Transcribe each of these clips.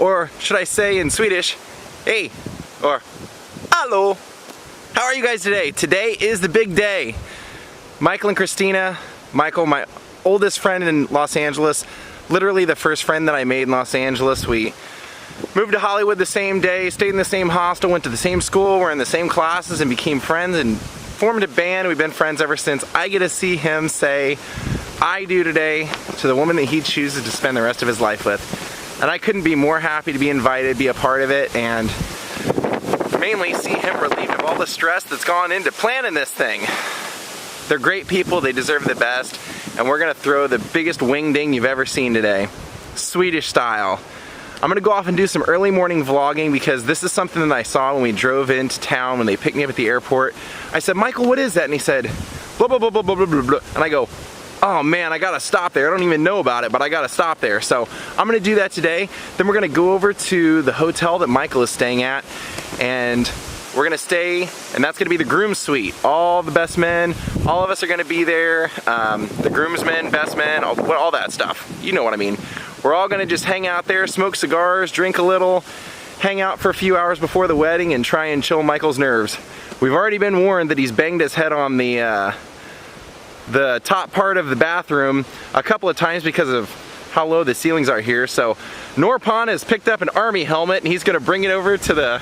or should I say in Swedish, hey, or hello. How are you guys today? Today is the big day. Michael and Christina, Michael, my oldest friend in Los Angeles, literally the first friend that I made in Los Angeles. We moved to Hollywood the same day, stayed in the same hostel, went to the same school, we're in the same classes and became friends and formed a band. We've been friends ever since. I get to see him say I do today to the woman that he chooses to spend the rest of his life with. And I couldn't be more happy to be invited, be a part of it, and mainly see him relieved of all the stress that's gone into planning this thing. They're great people, they deserve the best, and we're gonna throw the biggest wingding you've ever seen today. Swedish style. I'm gonna go off and do some early morning vlogging because this is something that I saw when we drove into town, when they picked me up at the airport. I said, Michael, what is that? And he said, blah, blah, blah, blah, blah, blah, blah. And I go, oh man, I gotta stop there. I don't even know about it, but I gotta stop there. So I'm gonna do that today. Then we're gonna go over to the hotel that Michael is staying at, and we're gonna stay, and that's gonna be the groom suite. All the best men, all of us are gonna be there. The groomsmen, best men, all that stuff. You know what I mean. We're all gonna just hang out there, smoke cigars, drink a little, hang out for a few hours before the wedding and try and chill Michael's nerves. We've already been warned that he's banged his head on the top part of the bathroom a couple of times because of how low the ceilings are here. So Norpan has picked up an army helmet and he's gonna bring it over to the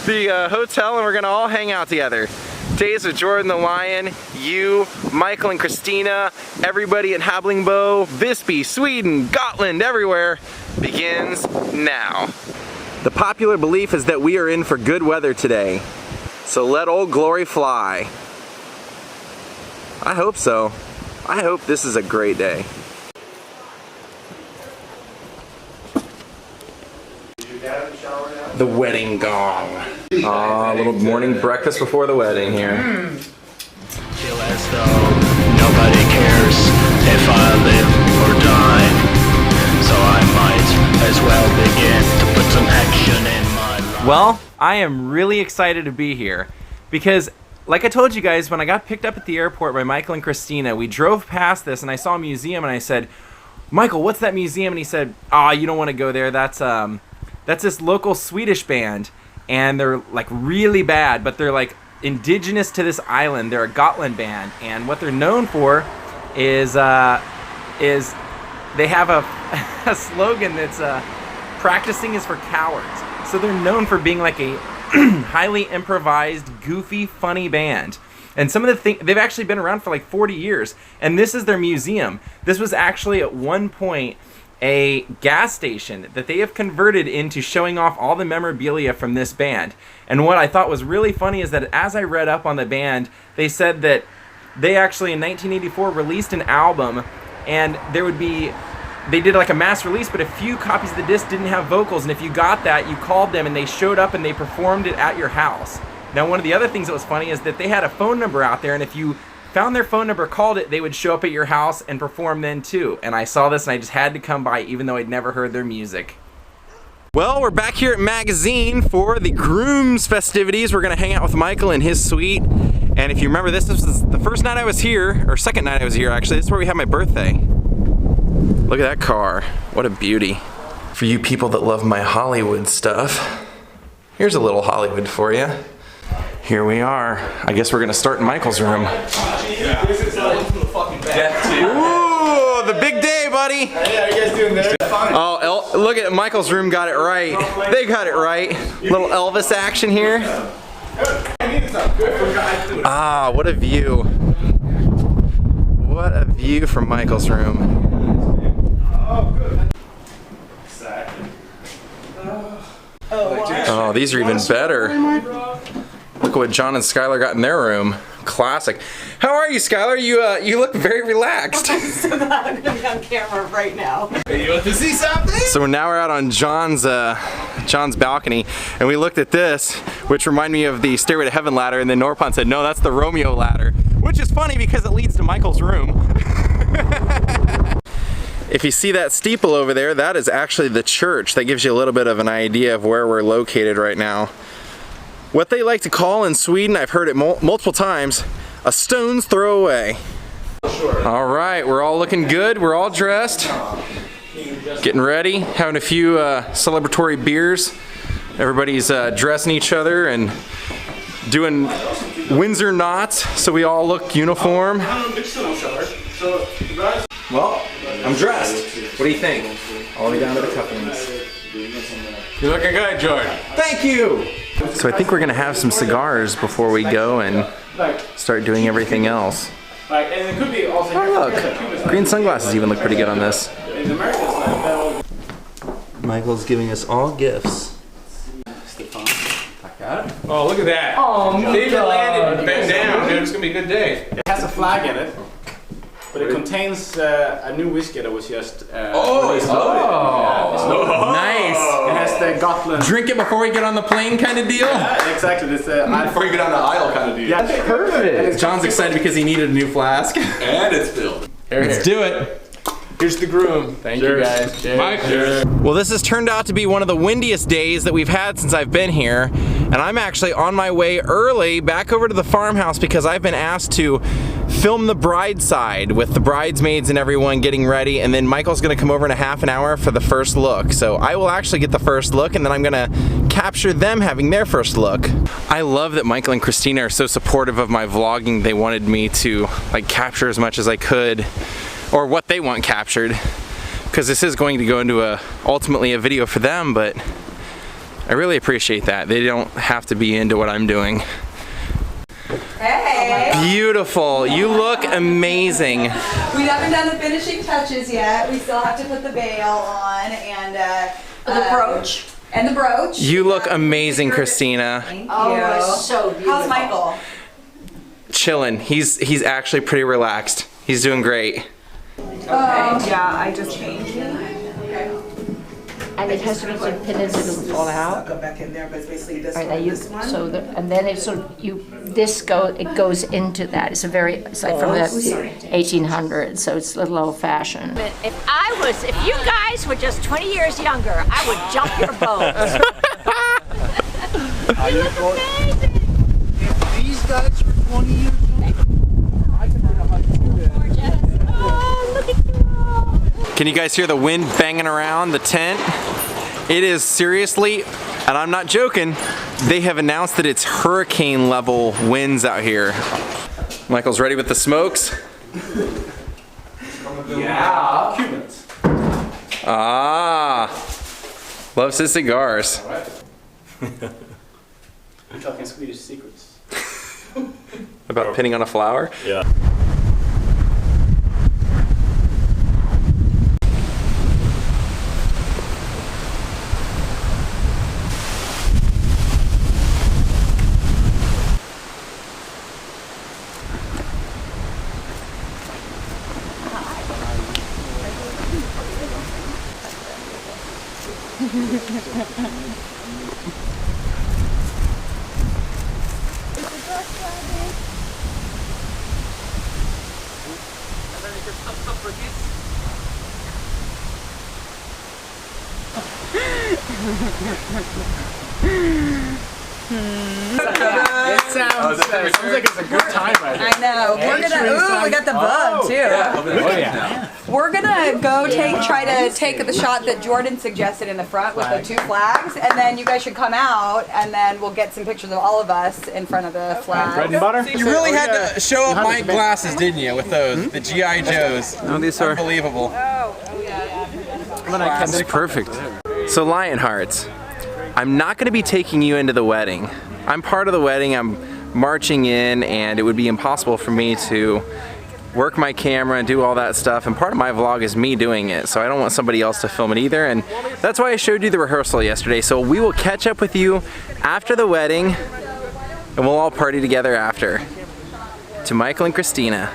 the hotel, and we're gonna all hang out together. Daze with Jordan the Lion, you, Michael and Christina, everybody in Hablingbo, Visby, Sweden, Gotland, everywhere, begins now. The popular belief is that we are in for good weather today, so let old glory fly. I hope so. I hope this is a great day. The wedding gong. Aw, a little morning breakfast before the wedding here. Feel as though nobody cares if I live or die, so I might as well begin to put some action in my life. Well, I am really excited to be here because, like I told you guys, when I got picked up at the airport by Michael and Christina, we drove past this and I saw a museum and I said, Michael, what's that museum? And he said, you don't want to go there. That's this local Swedish band, and they're like really bad, but they're like indigenous to this island. They're a Gotland band, and what they're known for is they have a slogan that's practicing is for cowards. So they're known for being like a highly improvised, goofy, funny band. And some of the things, they've actually been around for like 40 years, and this is their museum. This was actually at one point a gas station that they have converted into showing off all the memorabilia from this band. And what I thought was really funny is that as I read up on the band, they said that they actually in 1984 released an album, and they did like a mass release, but a few copies of the disc didn't have vocals, and if you got that, you called them and they showed up and they performed it at your house. Now, one of the other things that was funny is that they had a phone number out there, and if you found their phone number, called it, they would show up at your house and perform then too. And I saw this and I just had to come by even though I'd never heard their music. Well, we're back here at Magazine for the Groom's festivities. We're gonna hang out with Michael in his suite. And if you remember, this was the first night I was here, or second night I was here actually. This is where we had my birthday. Look at that car, what a beauty. For you people that love my Hollywood stuff, here's a little Hollywood for you. Here we are. I guess we're gonna start in Michael's room. Ooh, the big day, buddy. Hey, how you guys doing there? Oh, look at Michael's room, got it right. They got it right. Little Elvis action here. Ah, what a view. What a view from Michael's room. Oh, these are even better. Look at what John and Skylar got in their room. Classic. How are you, Skylar? You look very relaxed. I'm so glad I'm gonna be on camera right now. Hey, you want to see something? So now we're out on John's balcony, and we looked at this, which reminded me of the Stairway to Heaven ladder, and then Norpan said, no, that's the Romeo ladder, which is funny because it leads to Michael's room. If you see that steeple over there, that is actually the church. That gives you a little bit of an idea of where we're located right now. What they like to call in Sweden, I've heard it multiple times, a stone's throw away. All right, we're all looking good. We're all dressed. Getting ready, having a few celebratory beers. Everybody's dressing each other and doing Windsor knots so we all look uniform. Well, I'm dressed. What do you think? All the way down to the cufflinks. You're looking good, Jordan. Thank you! So I think we're gonna have some cigars before we go and start doing everything else. Oh look, green sunglasses even look pretty good on this. Michael's giving us all gifts. Oh, look at that. Oh, David landed and bent down, dude. It's gonna be a good day. It has a flag in it, but it contains a new whiskey that was just. It's loaded. Nice! It has the Gotland. Drink it before we get on the plane kind of deal? Yeah, exactly. It's Before you get on the aisle kind of deal. yeah, Perfect! John's excited because he needed a new flask. And it's filled. Let's do it! Here's the groom. Thank you guys. Mike. Well, this has turned out to be one of the windiest days that we've had since I've been here, and I'm actually on my way early back over to the farmhouse because I've been asked to film the bride side with the bridesmaids and everyone getting ready, and then Michael's gonna come over in a half an hour for the first look. So I will actually get the first look, and then I'm gonna capture them having their first look. I love that Michael and Christina are so supportive of my vlogging. They wanted me to like capture as much as I could, or what they want captured, because this is going to go into ultimately a video for them, but I really appreciate that. They don't have to be into what I'm doing. Hey! Beautiful. You look amazing. We haven't done the finishing touches yet. We still have to put the veil on and the brooch. And the brooch. You look amazing, Christina. Thank Oh, you. it's so beautiful. How's Michael? Chillin'. He's actually pretty relaxed. He's doing great. Yeah, I just changed it. And it has to be pinned so it doesn't fall out. Go back in there, but it's basically this Right, one. now you, This one. so and then it's so it goes into that. It's like from the 1800s, so it's a little old fashioned. If you guys were just 20 years younger, I would jump your boat. You look amazing. If these guys were 20 years old, I could be 100. Oh, look at you all. Can you guys hear the wind banging around the tent? It is seriously, and I'm not joking, they have announced that it's hurricane level winds out here. Michael's ready with the smokes. Yeah. Cubans. Ah, loves his cigars. We're talking Swedish secrets. About pinning on a flower? Yeah. It sounds like it's a good time right here. I know. We're gonna. Ooh, we got the bug too. Oh yeah. We're gonna go try to take the shot that Jordan suggested in the front with the two flags, and then you guys should come out, and then we'll get some pictures of all of us in front of the flag. Bread and butter. You really had to show up my glasses, didn't you, with those, the G.I. Joes. No, these are unbelievable. This is perfect. So Lionhearts, I'm not going to be taking you into the wedding. I'm part of the wedding, I'm marching in, and it would be impossible for me to work my camera and do all that stuff, and part of my vlog is me doing it, so I don't want somebody else to film it either, and that's why I showed you the rehearsal yesterday. So we will catch up with you after the wedding, and we'll all party together after. To Michael and Christina.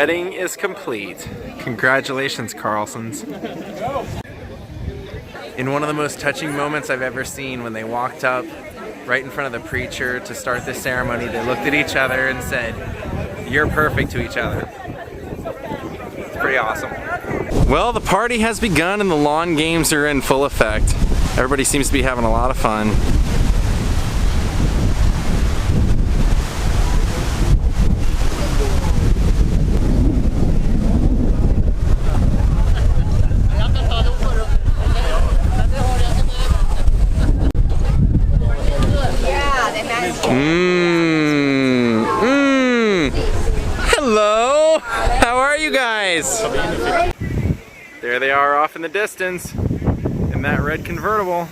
wedding is complete. Congratulations, Carlsons. In one of the most touching moments I've ever seen, when they walked up right in front of the preacher to start the ceremony, they looked at each other and said, "You're perfect to each other." It's pretty awesome. Well, the party has begun and the lawn games are in full effect. Everybody seems to be having a lot of fun. Hello! How are you guys? There they are off in the distance in that red convertible.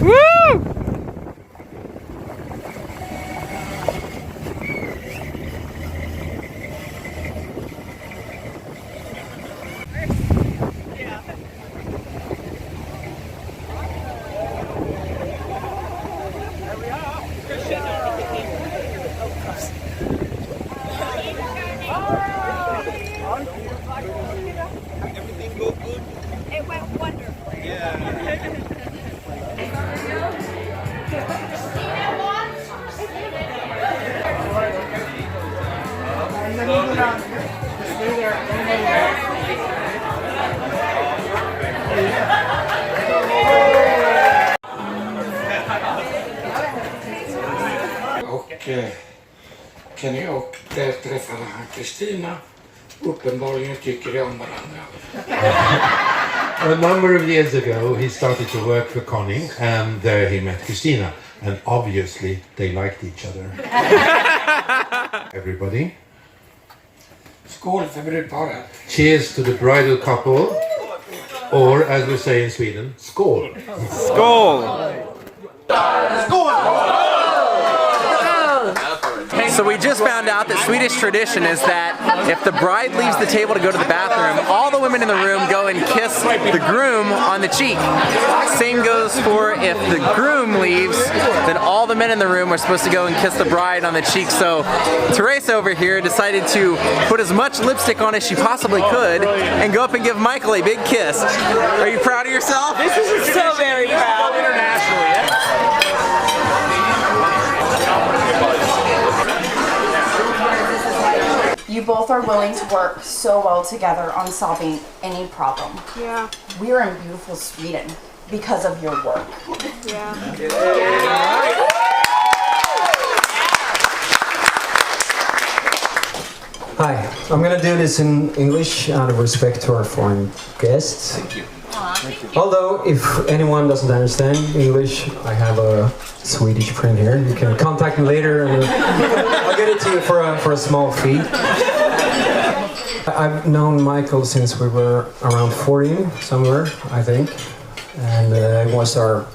Woo! Everything go good? It went wonderful. Yeah. Och Kenny och där träffade han Kristina. Uppenbarligen tycker de om varandra. A number of years ago he started to work for Conning, and there he met Christina, and obviously they liked each other. Everybody, Skål för brudparet. cheers to the bridal couple, or as we say in Sweden, skål. Skål! So we just found out that Swedish tradition is that if the bride leaves the table to go to the bathroom, all the women in the room go and kiss the groom on the cheek. Same goes for if the groom leaves, then all the men in the room are supposed to go and kiss the bride on the cheek. So Teresa over here decided to put as much lipstick on as she possibly could and go up and give Michael a big kiss. Are you proud of yourself? This is so very proud. Internationally. You both are willing to work so well together on solving any problem. Yeah. We are in beautiful Sweden because of your work. Yeah. Hi, I'm gonna do this in English out of respect to our foreign guests. Thank you. Although, if anyone doesn't understand English, I have a Swedish friend here. You can contact me later and I'll get it to you for a small fee. I've known Michael since we were around 14, somewhere, I think. And it was our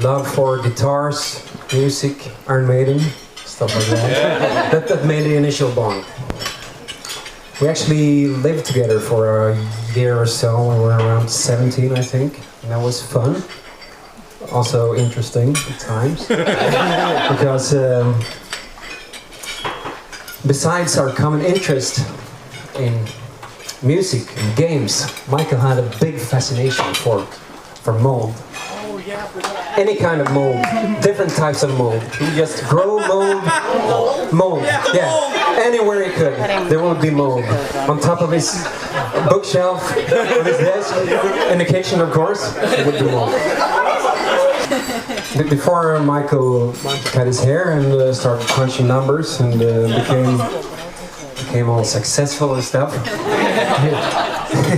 love for guitars, music, Iron Maiden, stuff like that. That made the initial bond. We actually lived together for a year or so. We were around 17, I think. And that was fun. Also interesting at times. Because besides our common interest in music and games, Michael had a big fascination for mold. Any kind of mold, different types of mold. He just grow mold, yeah. Anywhere he could, there would be mold. On top of his bookshelf, on his desk, in the kitchen, of course, there would be mold. Before Michael cut his hair and started crunching numbers and became all successful and stuff,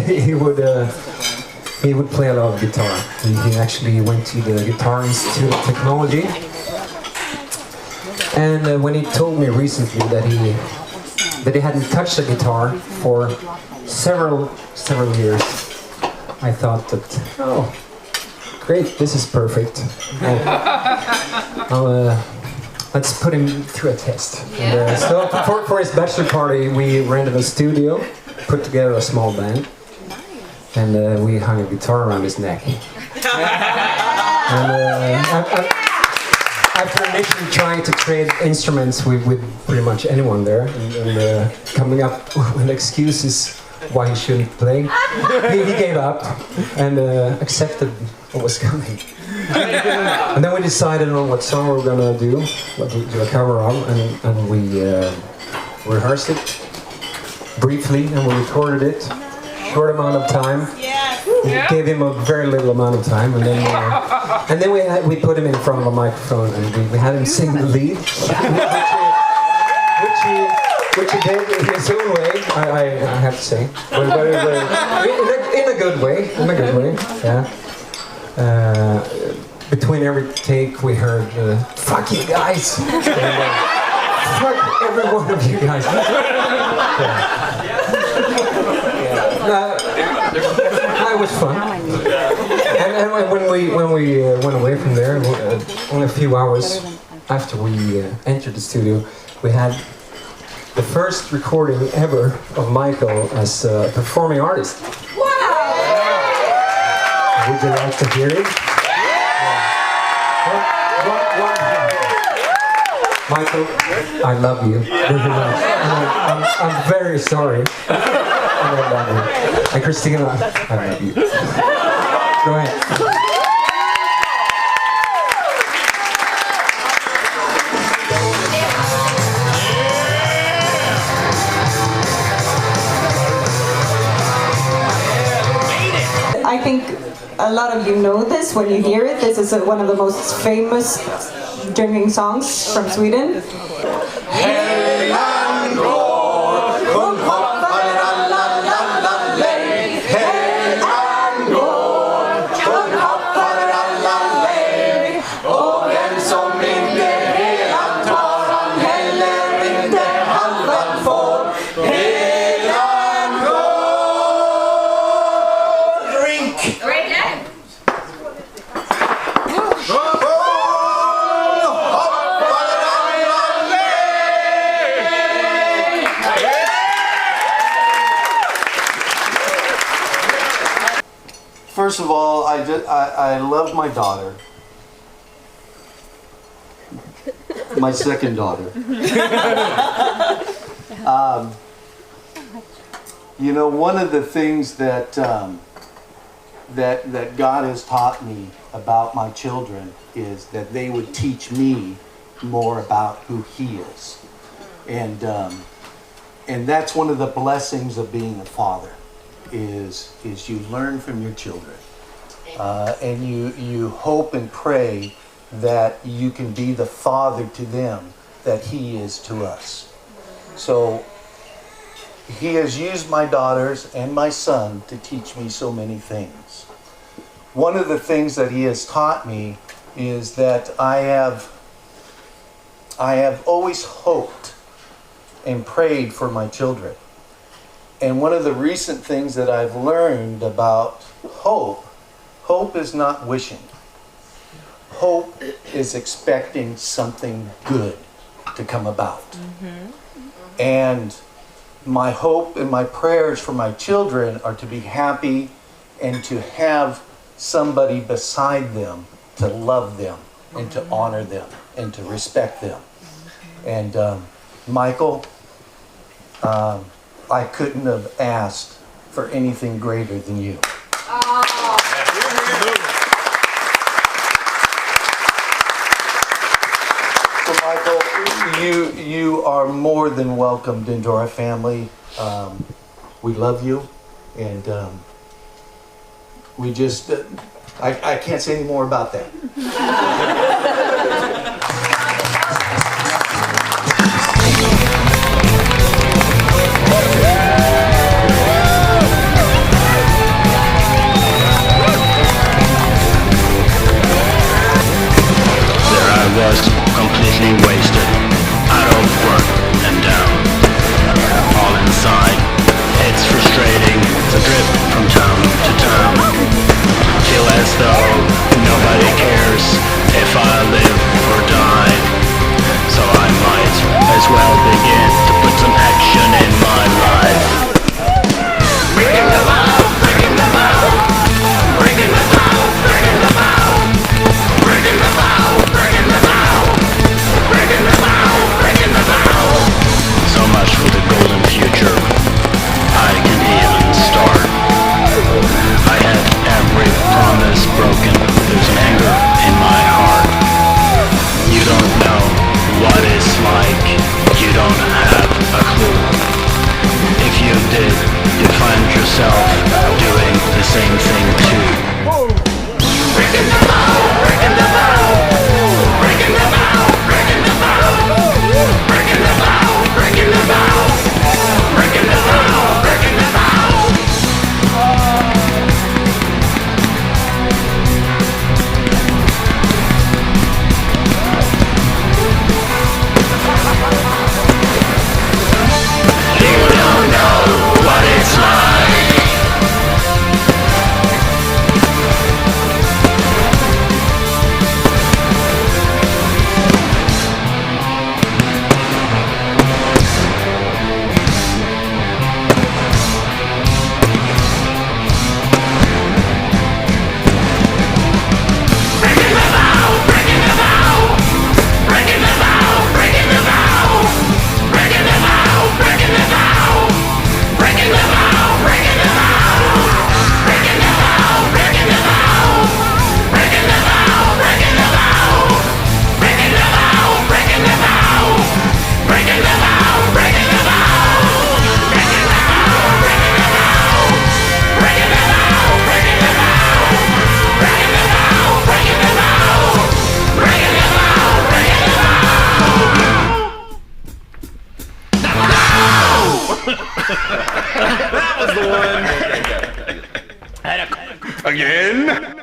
he would play a lot of guitar. He actually went to the Guitar Institute of Technology. And when he told me recently that he hadn't touched a guitar for several years, I thought that, oh, great, this is perfect. let's put him through a test. And, so for his bachelor party, we rented a studio, put together a small band, and we hung a guitar around his neck. After initially trying to trade instruments with pretty much anyone there, and coming up with excuses why he shouldn't play, he gave up and accepted what was coming. And then we decided on what song we were gonna do a cover of, and we rehearsed it briefly, and we recorded it. Short amount of time. We gave him a very little amount of time, and then we put him in front of a microphone, and we had him sing the lead, which he did in his own way. I have to say, but in a good way. Yeah. Between every take, we heard "fuck you guys," and, fuck every one of you guys. It was fun. And when we went away from there, only a few hours after we entered the studio, we had the first recording ever of Michael as a performing artist. Wow! Would you like to hear it? Michael, I love you very much. I'm very sorry. I love you. And Christina, I love you. Go ahead. I think a lot of you know this when you hear it. This is one of the most famous drinking songs from Sweden. First of all, I love my daughter. My second daughter. You know, one of the things that that God has taught me about my children is that they would teach me more about who He is, and that's one of the blessings of being a father. Is you learn from your children, and you hope and pray that you can be the father to them that He is to us. So He has used my daughters and my son to teach me so many things. One of the things that He has taught me is that I have always hoped and prayed for my children. And one of the recent things that I've learned about hope is not wishing. Hope is expecting something good to come about. Mm-hmm. And my hope and my prayers for my children are to be happy and to have somebody beside them to love them and to honor them and to respect them. And Michael, I couldn't have asked for anything greater than you. So Michael, you are more than welcomed into our family. We love you, and we just, I can't say any more about that. Was completely wasted, out of work and down. All inside, it's frustrating to drift from town to town. Feel as though nobody cares if I myself doing the same thing too. Breaking the bow, breaking the bow, breaking the bow, breaking the bow, breaking the bow, breaking the bow, breaking the bow, breaking the bow. You don't know what it's like. That was the one. Again?